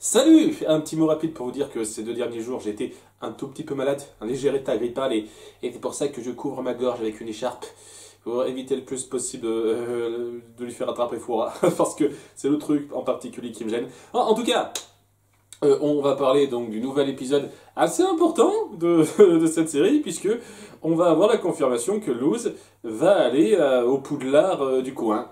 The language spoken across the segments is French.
Salut! Un petit mot rapide pour vous dire que ces 2 derniers jours, j'ai été un tout petit peu malade, un léger état grippal, et c'est pour ça que je couvre ma gorge avec une écharpe pour éviter le plus possible de lui faire attraper froid, parce que c'est le truc en particulier qui me gêne. En tout cas, on va parler donc du nouvel épisode assez important de cette série, puisque on va avoir la confirmation que Luz va aller au Poudlard du coin.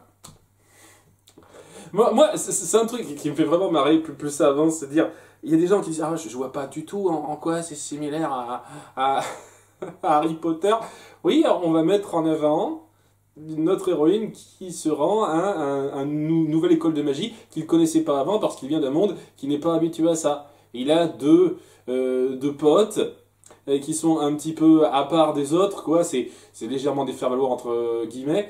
Moi c'est un truc qui me fait vraiment marrer, plus ça avance, c'est de dire, il y a des gens qui disent, ah, je vois pas du tout en quoi c'est similaire à, à Harry Potter. Oui, alors on va mettre en avant notre héroïne qui se rend à nouvelle école de magie qu'il connaissait pas avant parce qu'il vient d'un monde qui n'est pas habitué à ça. Il a deux potes qui sont un petit peu à part des autres, quoi. C'est légèrement des faire-valoir entre guillemets.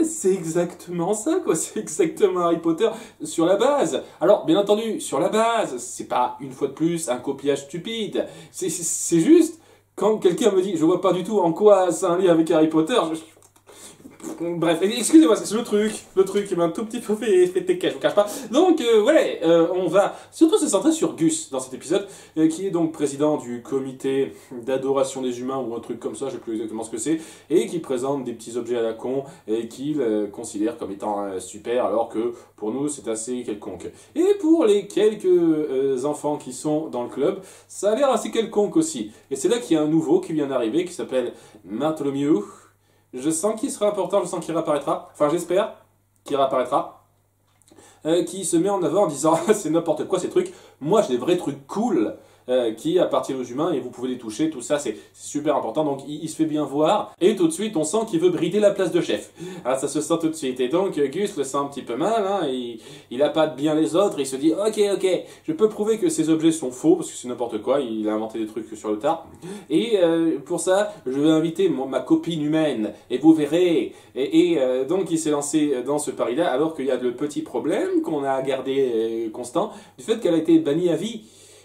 C'est exactement ça, quoi. C'est exactement Harry Potter sur la base. Alors, bien entendu, sur la base, c'est pas une fois de plus un copiage stupide. C'est juste, quand quelqu'un me dit, je vois pas du tout en quoi c'est un lien avec Harry Potter, bref, excusez-moi, c'est le truc qui m'a un tout petit peu fait tes je vous cache pas. Donc, ouais, on va surtout se centrer sur Gus dans cet épisode, qui est donc président du comité d'adoration des humains ou un truc comme ça, je sais plus exactement ce que c'est, et qui présente des petits objets à la con et qu'il considère comme étant super, alors que pour nous c'est assez quelconque. Et pour les quelques enfants qui sont dans le club, ça a l'air assez quelconque aussi. Et c'est là qu'il y a un nouveau qui vient d'arriver, qui s'appelle Bartholomew. Je sens qu'il sera important, je sens qu'il réapparaîtra. Enfin, j'espère qu'il réapparaîtra. Qui se met en avant en disant c'est n'importe quoi ces trucs. Moi, j'ai des vrais trucs cool qui appartiennent aux humains et vous pouvez les toucher. Tout ça, c'est super important. Donc, il se fait bien voir. Et tout de suite, on sent qu'il veut brider la place de chef. Ah, ça se sent tout de suite. Et donc, Gus le sent un petit peu mal. Hein, il appâte bien les autres. Il se dit ok, je peux prouver que ces objets sont faux parce que c'est n'importe quoi. Il a inventé des trucs sur le tard. Et pour ça, je vais inviter ma copine humaine. Et vous verrez. Donc, il s'est lancé dans ce pari-là alors qu'il y a le petit problème qu'on a gardé constant du fait qu'elle a été bannie à vie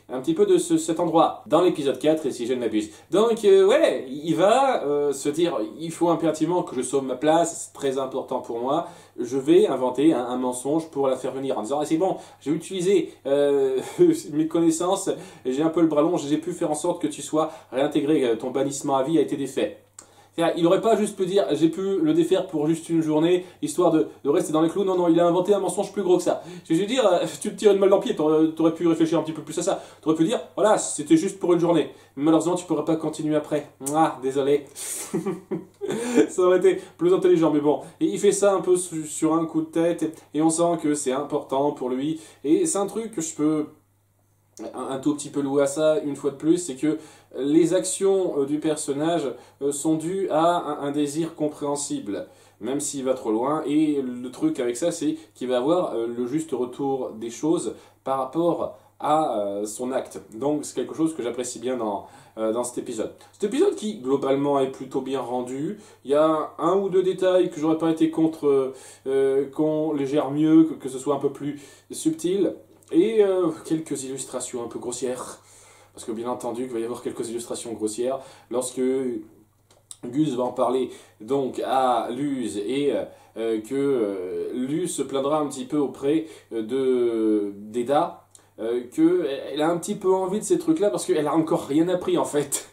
un petit peu de cet endroit dans l'épisode 4 et si je ne m'abuse. Donc ouais, il va se dire il faut impérativement que je sauve ma place, c'est très important pour moi. Je vais inventer un mensonge pour la faire venir en disant ah, c'est bon, j'ai utilisé mes connaissances, j'ai un peu le bras long, j'ai pu faire en sorte que tu sois réintégré, ton bannissement à vie a été défait. Il n'aurait pas juste pu dire j'ai pu le défaire pour juste une journée, histoire de rester dans les clous. Non, il a inventé un mensonge plus gros que ça. Je veux dire, tu te tires une balle dans le pied, t'aurais pu réfléchir un petit peu plus à ça. T'aurais pu dire, voilà, c'était juste pour une journée. Mais malheureusement, tu pourras pas continuer après. Ah, désolé. Ça aurait été plus intelligent, mais bon. Et il fait ça un peu sur un coup de tête, et on sent que c'est important pour lui. Et c'est un truc que je peux un tout petit peu loué à ça, une fois de plus, c'est que les actions du personnage sont dues à un désir compréhensible, même s'il va trop loin. Et le truc avec ça, c'est qu'il va avoir le juste retour des choses par rapport à son acte. Donc c'est quelque chose que j'apprécie bien dans cet épisode. Cet épisode qui, globalement, est plutôt bien rendu. Il y a un ou deux détails que j'aurais pas été contre qu'on les gère mieux, que ce soit un peu plus subtil. Et quelques illustrations un peu grossières, parce que bien entendu qu'il va y avoir quelques illustrations grossières, lorsque Gus va en parler donc à Luz, et que Luz se plaindra un petit peu auprès d'Eda, qu'elle a un petit peu envie de ces trucs-là, parce qu'elle a encore rien appris en fait.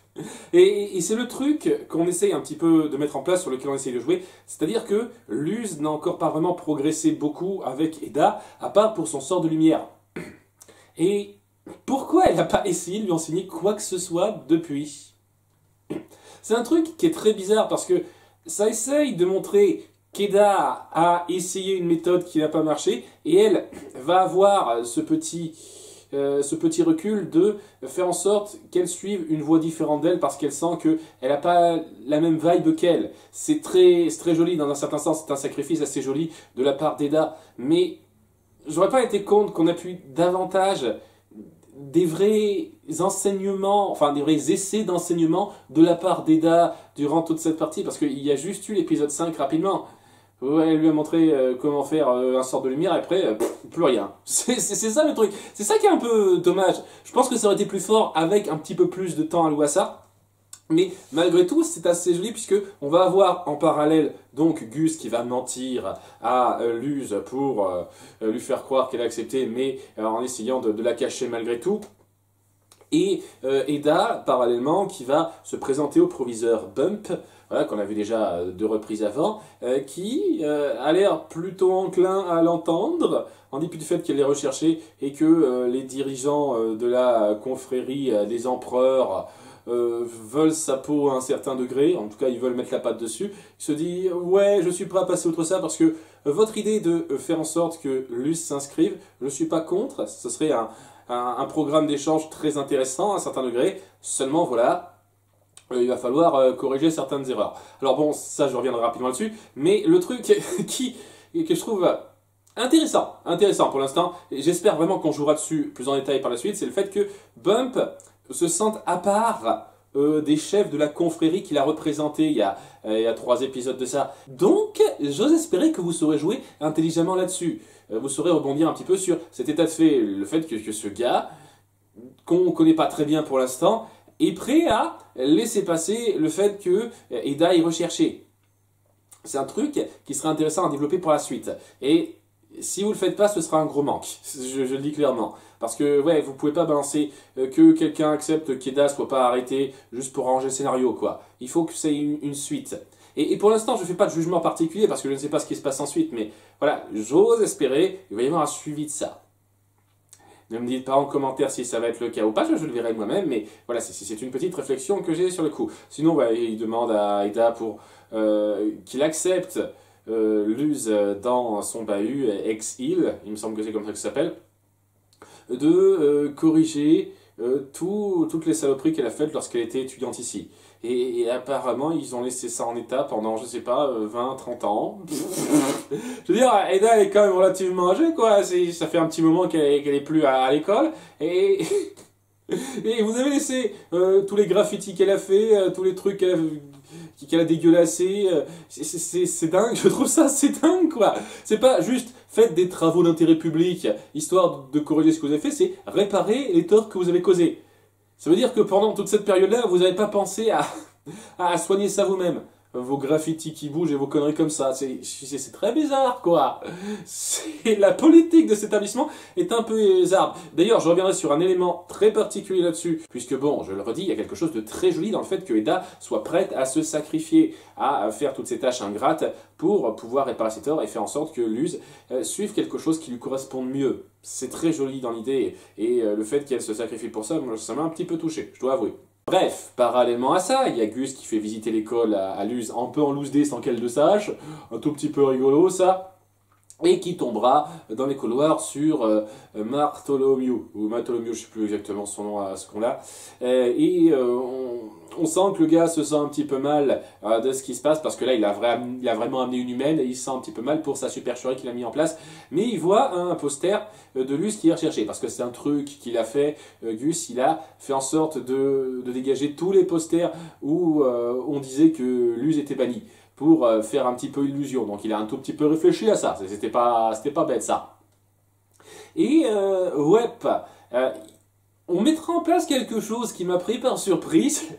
Et c'est le truc qu'on essaye un petit peu de mettre en place, sur lequel on essaye de jouer, c'est-à-dire que Luz n'a encore pas vraiment progressé beaucoup avec Eda, à part pour son sort de lumière. Et pourquoi elle n'a pas essayé de lui enseigner quoi que ce soit depuis? C'est un truc qui est très bizarre parce que ça essaye de montrer qu'Eda a essayé une méthode qui n'a pas marché et elle va avoir ce petit recul de faire en sorte qu'elle suive une voie différente d'elle parce qu'elle sent qu'elle n'a pas la même vibe qu'elle. C'est très joli dans un certain sens, c'est un sacrifice assez joli de la part d'Eda, mais j'aurais pas été contre qu'on appuie davantage des vrais enseignements, enfin des vrais essais d'enseignement de la part d'Eda durant toute cette partie, parce qu'il y a juste eu l'épisode 5 rapidement. Ouais, elle lui a montré comment faire un sort de lumière et après, plus rien. C'est ça le truc. C'est ça qui est un peu dommage. Je pense que ça aurait été plus fort avec un petit peu plus de temps alloué à ça. Mais malgré tout, c'est assez joli puisque on va avoir en parallèle donc Gus qui va mentir à Luz pour lui faire croire qu'elle a accepté, mais en essayant de la cacher malgré tout. Et Eda, parallèlement, qui va se présenter au proviseur Bump, voilà, qu'on a vu déjà 2 reprises avant, qui a l'air plutôt enclin à l'entendre, en dépit du fait qu'elle est recherchée et que les dirigeants de la confrérie des empereurs veulent sa peau à un certain degré, en tout cas ils veulent mettre la patte dessus, il se dit ouais je suis prêt à passer outre ça parce que votre idée de faire en sorte que Luz s'inscrive, je ne suis pas contre, ce serait un programme d'échange très intéressant à un certain degré, seulement voilà, il va falloir corriger certaines erreurs. Alors bon, ça je reviendrai rapidement là-dessus, mais le truc que je trouve intéressant pour l'instant, et j'espère vraiment qu'on jouera dessus plus en détail par la suite, c'est le fait que Bump se sente à part des chefs de la confrérie qu'il a représenté il y a 3 épisodes de ça. Donc, j'ose espérer que vous saurez jouer intelligemment là-dessus. Vous saurez rebondir un petit peu sur cet état de fait, le fait que ce gars, qu'on ne connaît pas très bien pour l'instant, est prêt à laisser passer le fait que Eda est recherché. C'est un truc qui serait intéressant à développer pour la suite. Et si vous ne le faites pas, ce sera un gros manque. Je le dis clairement. Parce que, ouais, vous pouvez pas balancer que quelqu'un accepte qu'Eda soit pas arrêté juste pour arranger le scénario, quoi. Il faut que c'est une suite. Et pour l'instant, je fais pas de jugement particulier parce que je ne sais pas ce qui se passe ensuite, mais voilà, j'ose espérer qu'il va y avoir un suivi de ça. Ne me dites pas en commentaire si ça va être le cas ou pas, je le verrai moi-même, mais voilà, c'est une petite réflexion que j'ai sur le coup. Sinon, ouais, il demande à Eda pour qu'il accepte Luz dans son bahut, ex-île, il me semble que c'est comme ça que ça s'appelle, de corriger toutes les saloperies qu'elle a faites lorsqu'elle était étudiante ici. Et apparemment, ils ont laissé ça en état pendant, je sais pas, 20-30 ans. Je veux dire, Eda est quand même relativement âgée, quoi. Ça fait un petit moment qu'elle est plus à l'école. Et vous avez laissé tous les graffitis qu'elle a fait, tous les trucs qu'elle a dégueulassés. C'est dingue, je trouve ça, c'est dingue, quoi. C'est pas juste faites des travaux d'intérêt public, histoire de corriger ce que vous avez fait, c'est réparer les torts que vous avez causés. Ça veut dire que pendant toute cette période-là, vous n'avez pas pensé à soigner ça vous-même. Vos graffitis qui bougent et vos conneries comme ça, c'est très bizarre, quoi. La politique de cet établissement est un peu bizarre. D'ailleurs, je reviendrai sur un élément très particulier là-dessus, puisque bon, je le redis, il y a quelque chose de très joli dans le fait que Eda soit prête à se sacrifier, à faire toutes ces tâches ingrates pour pouvoir réparer ses torts et faire en sorte que Luz suive quelque chose qui lui corresponde mieux. C'est très joli dans l'idée, et le fait qu'elle se sacrifie pour ça, ça m'a un petit peu touché, je dois avouer. Bref, parallèlement à ça, il y a Gus qui fait visiter l'école à Luz, un peu en loose dé sans qu'elle le sache, un tout petit peu rigolo ça, et qui tombera dans les couloirs sur Bartholomew, ou Bartholomew, je ne sais plus exactement son nom à ce qu'on-là, on sent que le gars se sent un petit peu mal de ce qui se passe, parce que là, il a vraiment amené une humaine, et il se sent un petit peu mal pour sa supercherie qu'il a mis en place, mais il voit un poster de Luz qui est recherché, parce que c'est un truc qu'il a fait, Gus, il a fait en sorte de dégager tous les posters où on disait que Luz était bannie, pour faire un petit peu illusion, donc il a un tout petit peu réfléchi à ça, c'était pas bête ça. Et ouais, on mettra en place quelque chose qui m'a pris par surprise,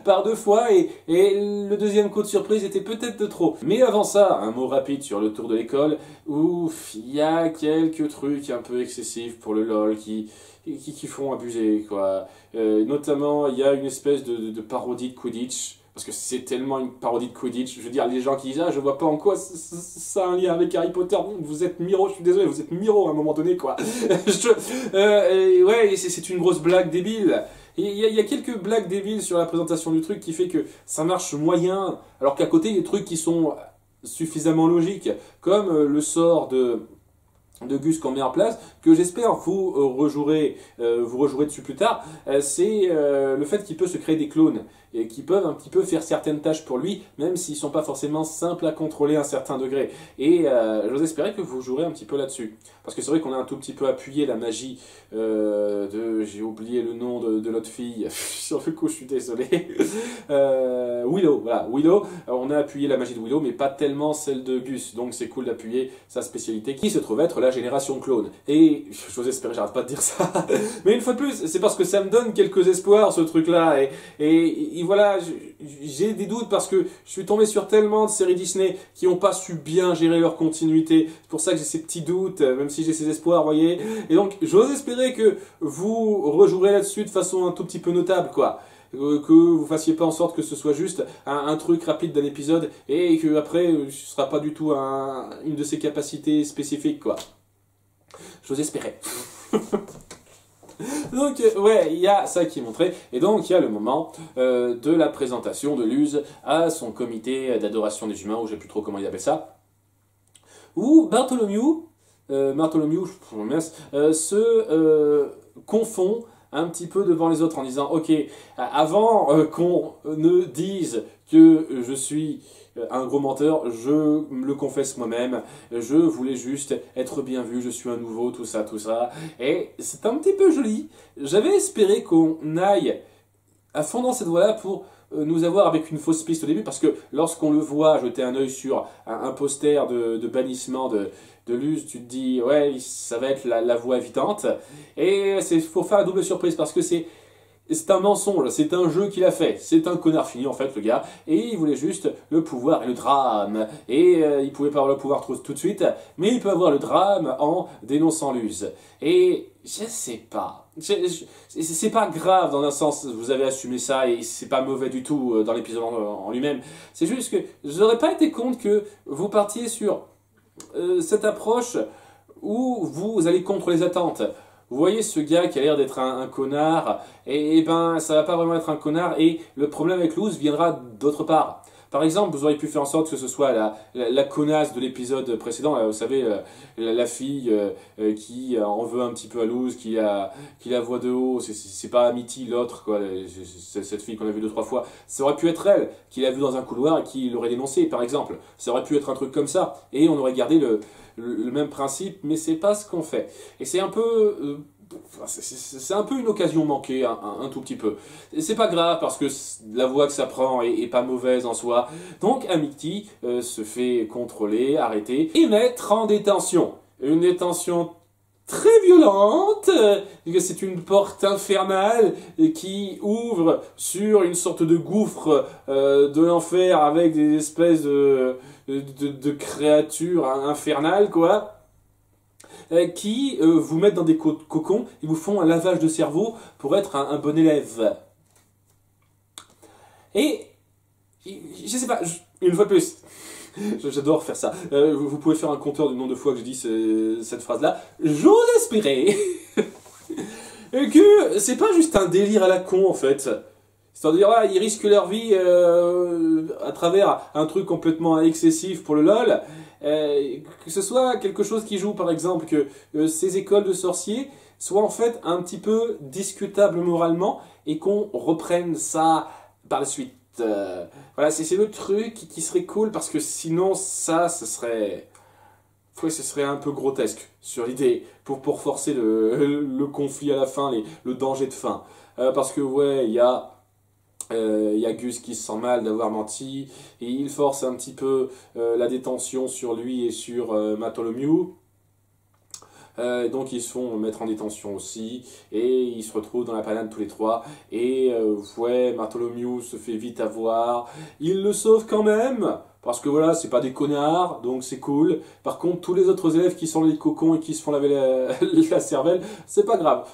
par 2 fois, et le deuxième coup de surprise était peut-être de trop. Mais avant ça, un mot rapide sur le tour de l'école, où il y a quelques trucs un peu excessifs pour le LOL qui font abuser, quoi. Notamment, il y a une espèce de parodie de Quidditch, parce que c'est tellement une parodie de Quidditch. Je veux dire, les gens qui disent « Ah, je vois pas en quoi ça a un lien avec Harry Potter. » Vous êtes Miro, je suis désolé, vous êtes Miro à un moment donné, quoi. Ouais, c'est une grosse blague débile. Il y a quelques blagues débiles sur la présentation du truc qui fait que ça marche moyen, alors qu'à côté, il y a des trucs qui sont suffisamment logiques, comme le sort de Gus qu'on met en place, que j'espère vous rejouerez dessus plus tard, c'est le fait qu'il peut se créer des clones, et qui peuvent un petit peu faire certaines tâches pour lui, même s'ils sont pas forcément simples à contrôler à un certain degré. Et j'ose espérer que vous jouerez un petit peu là-dessus. Parce que c'est vrai qu'on a un tout petit peu appuyé la magie j'ai oublié le nom de l'autre fille, sur le coup je suis désolé, Willow, voilà, Willow, on a appuyé la magie de Willow, mais pas tellement celle de Gus, donc c'est cool d'appuyer sa spécialité, qui se trouve être la génération clone. Et j'ose espérer, j'arrête pas de dire ça, mais une fois de plus, c'est parce que ça me donne quelques espoirs ce truc-là, et et voilà, j'ai des doutes parce que je suis tombé sur tellement de séries Disney qui n'ont pas su bien gérer leur continuité. C'est pour ça que j'ai ces petits doutes, même si j'ai ces espoirs, vous voyez. Et donc, j'ose espérer que vous rejouerez là-dessus de façon un tout petit peu notable, quoi. Que vous fassiez pas en sorte que ce soit juste un truc rapide d'un épisode et que après ce sera pas du tout une de ses capacités spécifiques, quoi. J'ose espérer. Donc, ouais, il y a ça qui est montré. Et donc, il y a le moment de la présentation de Luz à son comité d'adoration des humains, ou je sais plus trop comment il appelle ça, où Bartholomew, se confond un petit peu devant les autres en disant « Ok, avant qu'on ne dise que je suis un gros menteur, je me le confesse moi-même, je voulais juste être bien vu, je suis un nouveau, tout ça, tout ça. » Et c'est un petit peu joli. J'avais espéré qu'on aille à fond dans cette voie-là pour nous avoir avec une fausse piste au début, parce que lorsqu'on le voit jeter un œil sur un poster de bannissement de Luz, tu te dis, ouais, ça va être la voie évidente. Et c'est pour faire la double surprise, parce que c'est un mensonge, c'est un jeu qu'il a fait. C'est un connard fini, en fait, le gars. Et il voulait juste le pouvoir et le drame. Et il pouvait pas avoir le pouvoir tout de suite, mais il peut avoir le drame en dénonçant Luz. Et je sais pas. C'est pas grave dans un sens, vous avez assumé ça et c'est pas mauvais du tout dans l'épisode en lui-même. C'est juste que je n'aurais pas été contre que vous partiez sur cette approche où vous allez contre les attentes. Vous voyez ce gars qui a l'air d'être un connard, et ben ça va pas vraiment être un connard, et le problème avec Luz viendra d'autre part. Par exemple, vous auriez pu faire en sorte que ce soit la connasse de l'épisode précédent, vous savez, la fille qui en veut un petit peu à Luz, qui la voit de haut, c'est pas Amity l'autre, quoi, cette fille qu'on a vue 2-3 fois. Ça aurait pu être elle, qui l'a vue dans un couloir et qui l'aurait dénoncé, par exemple. Ça aurait pu être un truc comme ça, et on aurait gardé le même principe, mais c'est pas ce qu'on fait. Et c'est un peu... c'est un peu une occasion manquée, un tout petit peu. C'est pas grave, parce que la voie que ça prend est pas mauvaise en soi. Donc Amity se fait contrôler, arrêter, et mettre en détention. Une détention très violente, c'est une porte infernale qui ouvre sur une sorte de gouffre de l'enfer avec des espèces de créatures infernales, quoi, qui vous mettent dans des cocons et vous font un lavage de cerveau pour être un bon élève. Et, je sais pas, une fois de plus, j'adore faire ça. Vous pouvez faire un compteur du nombre de fois que je dis cette phrase-là. J'ose espérer que c'est pas juste un délire à la con, en fait. C'est-à-dire, ah, ils risquent leur vie à travers un truc complètement excessif pour le LOL. Que ce soit quelque chose qui joue, par exemple, que ces écoles de sorciers soient en fait un petit peu discutables moralement et qu'on reprenne ça par la suite. Voilà, c'est le truc qui serait cool, parce que sinon, ce serait un peu grotesque sur l'idée pour forcer le conflit à la fin, le danger de fin. Parce que, ouais, il y a Gus qui se sent mal d'avoir menti, et il force un petit peu la détention sur lui et sur Bartholomew. Donc ils se font mettre en détention aussi, et ils se retrouvent dans la panade tous les trois, et ouais, Bartholomew se fait vite avoir, il le sauve quand même, parce que voilà, c'est pas des connards, donc c'est cool. Par contre, tous les autres élèves qui sont les cocons et qui se font laver la cervelle, c'est pas grave,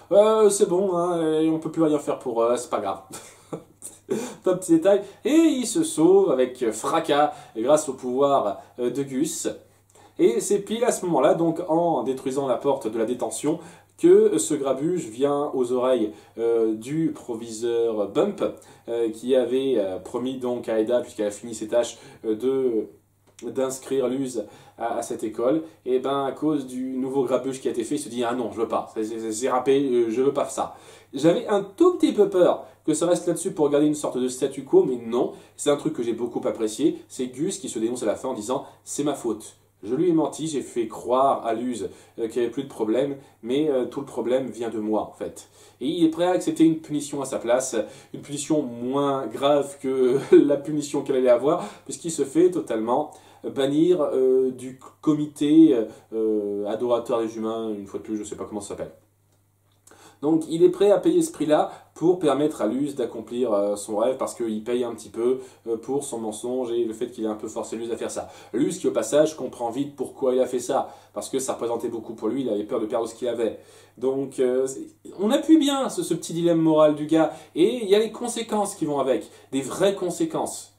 c'est bon, hein, et on peut plus rien faire pour eux, c'est pas grave. Top petit détail. Et il se sauve avec fracas grâce au pouvoir de Gus. Et c'est pile à ce moment-là, donc en détruisant la porte de la détention, que ce grabuge vient aux oreilles du proviseur Bump, qui avait promis donc à Eda, puisqu'elle a fini ses tâches, d'inscrire Luz à cette école. Et ben à cause du nouveau grabuge qui a été fait, il se dit ah non, je veux pas, c'est râpé, je veux pas ça. J'avais un tout petit peu peur que ça reste là-dessus pour garder une sorte de statu quo, mais non, c'est un truc que j'ai beaucoup apprécié, c'est Gus qui se dénonce à la fin en disant c'est ma faute. Je lui ai menti, j'ai fait croire à Luz qu'il n'y avait plus de problème, mais tout le problème vient de moi en fait. Et il est prêt à accepter une punition à sa place, une punition moins grave que la punition qu'elle allait avoir, puisqu'il se fait totalement bannir du comité adorateur des humains, une fois de plus, je ne sais pas comment ça s'appelle. Donc il est prêt à payer ce prix-là pour permettre à Luz d'accomplir son rêve parce qu'il paye un petit peu pour son mensonge et le fait qu'il ait un peu forcé Luz à faire ça. Luz qui au passage comprend vite pourquoi il a fait ça, parce que ça représentait beaucoup pour lui, il avait peur de perdre ce qu'il avait. Donc on appuie bien ce petit dilemme moral du gars et il y a les conséquences qui vont avec, des vraies conséquences.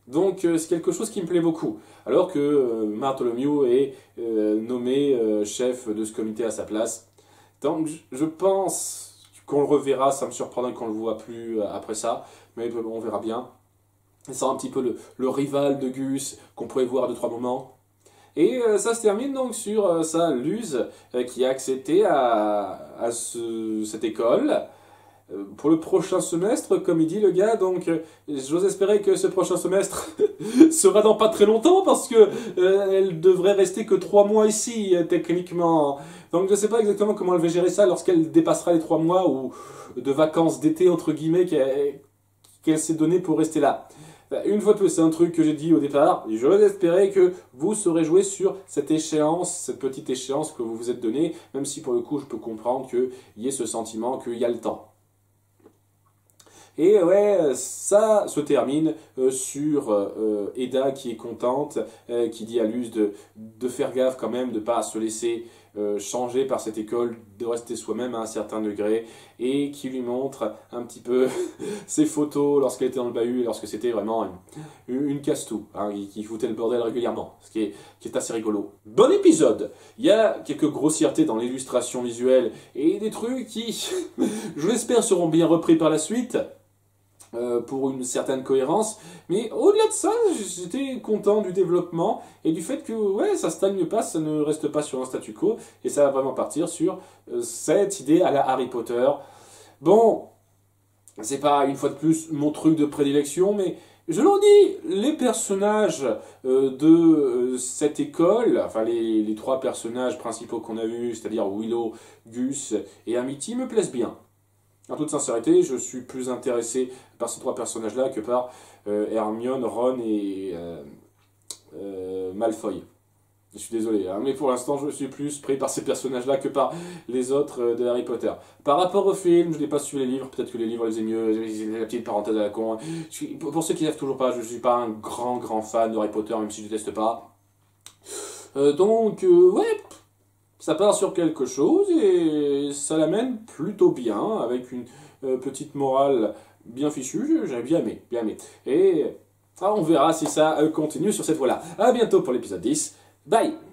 Donc c'est quelque chose qui me plaît beaucoup. Alors que Bartholomew est nommé chef de ce comité à sa place. Donc je pense qu'on le reverra, ça me surprendrait qu'on ne le voit plus après ça, mais on verra bien. C'est un petit peu le rival de Gus qu'on pourrait voir à 2-3 moments. Et ça se termine donc sur ça, Luz qui a accepté cette école. Pour le prochain semestre, comme il dit le gars, donc j'ose espérer que ce prochain semestre sera dans pas très longtemps parce que elle devrait rester que 3 mois ici, techniquement. Donc je sais pas exactement comment elle va gérer ça lorsqu'elle dépassera les 3 mois ou de vacances d'été, entre guillemets, qu'elle s'est donné pour rester là. Une fois de plus, c'est un truc que j'ai dit au départ, j'ose espérer que vous saurez jouer sur cette échéance, cette petite échéance que vous vous êtes donnée, même si pour le coup je peux comprendre qu'il y ait ce sentiment qu'il y a le temps. Et ouais, ça se termine sur Eda qui est contente, qui dit à Luz de faire gaffe quand même, de ne pas se laisser changer par cette école, de rester soi-même à un certain degré, et qui lui montre un petit peu ses photos lorsqu'elle était dans le bahut, lorsque c'était vraiment une casse-tout, hein, qui foutait le bordel régulièrement, ce qui est assez rigolo. Bon épisode. Il y a quelques grossièretés dans l'illustration visuelle, et des trucs qui, je l'espère, seront bien repris par la suite. Pour une certaine cohérence, mais au-delà de ça, j'étais content du développement et du fait que ouais, ça stagne pas, ça ne reste pas sur un statu quo et ça va vraiment partir sur cette idée à la Harry Potter. Bon, c'est pas une fois de plus mon truc de prédilection, mais je l'en dis, les personnages de cette école, enfin les 3 personnages principaux qu'on a vus, c'est-à-dire Willow, Gus et Amity, me plaisent bien. En toute sincérité, je suis plus intéressé par ces 3 personnages-là que par Hermione, Ron et Malfoy. Je suis désolé, hein, mais pour l'instant, je suis plus pris par ces personnages-là que par les autres de Harry Potter. Par rapport au film, je n'ai pas suivi les livres, peut-être que les livres les aiment mieux, la petite parenthèse à la con. Pour ceux qui ne savent toujours pas, je ne suis pas un grand fan de Harry Potter, même si je ne déteste pas. Donc, ouais... Ça part sur quelque chose et ça l'amène plutôt bien, avec une petite morale bien fichue, j'ai bien aimé, bien aimé. Et on verra si ça continue sur cette voie-là. A bientôt pour l'épisode 10, bye!